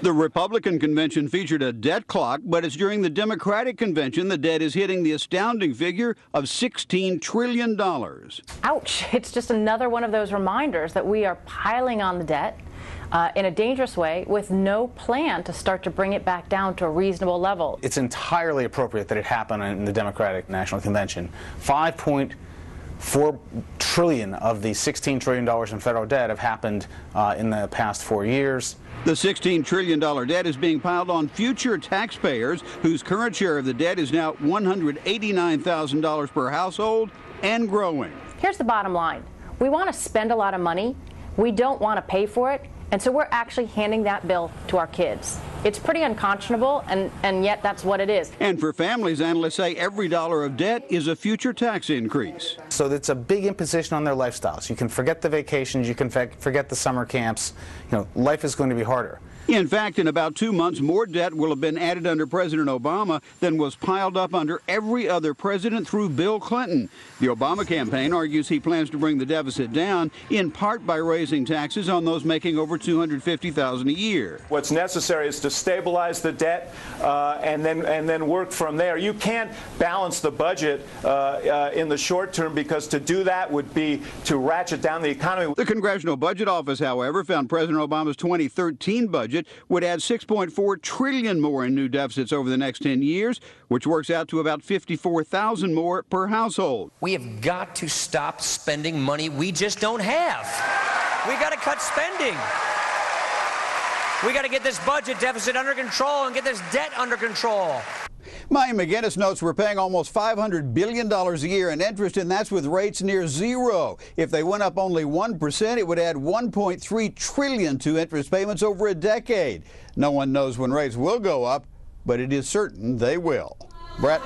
The Republican convention featured a debt clock, but it's during the Democratic convention the debt is hitting the astounding figure of $16 trillion. Ouch. It's just another one of those reminders that we are piling on the debt in a dangerous way with no plan to start to bring it back down to a reasonable level. It's entirely appropriate that it happen in the Democratic National Convention. 5.4 trillion of the $16 trillion in federal debt have happened in the past 4 years. The $16 trillion debt is being piled on future taxpayers whose current share of the debt is now $189,000 per household and growing. Here's the bottom line. We want to spend a lot of money. We don't want to pay for it. And so we're actually handing that bill to our kids. It's pretty unconscionable, and yet that's what it is. And for families, analysts say every dollar of debt is a future tax increase. So it's a big imposition on their lifestyles. You can forget the vacations, you can forget the summer camps. You know, life is going to be harder. In fact, in about 2 months, more debt will have been added under President Obama than was piled up under every other president through Bill Clinton. The Obama campaign argues he plans to bring the deficit down, in part by raising taxes on those making over $250,000 a year. What's necessary is to stabilize the debt and then work from there. You can't balance the budget in the short term, because to do that would be to ratchet down the economy. The Congressional Budget Office, however, found President Obama's 2013 budget would add $6.4 trillion more in new deficits over the next 10 years, which works out to about $54,000 more per household. We have got to stop spending money we just don't have. We got to cut spending. We got to get this budget deficit under control and get this debt under control. Maya McGinnis notes we're paying almost $500 billion a year in interest, and that's with rates near zero. If they went up only 1%, it would add $1.3 trillion to interest payments over a decade. No one knows when rates will go up, but it is certain they will. Brett?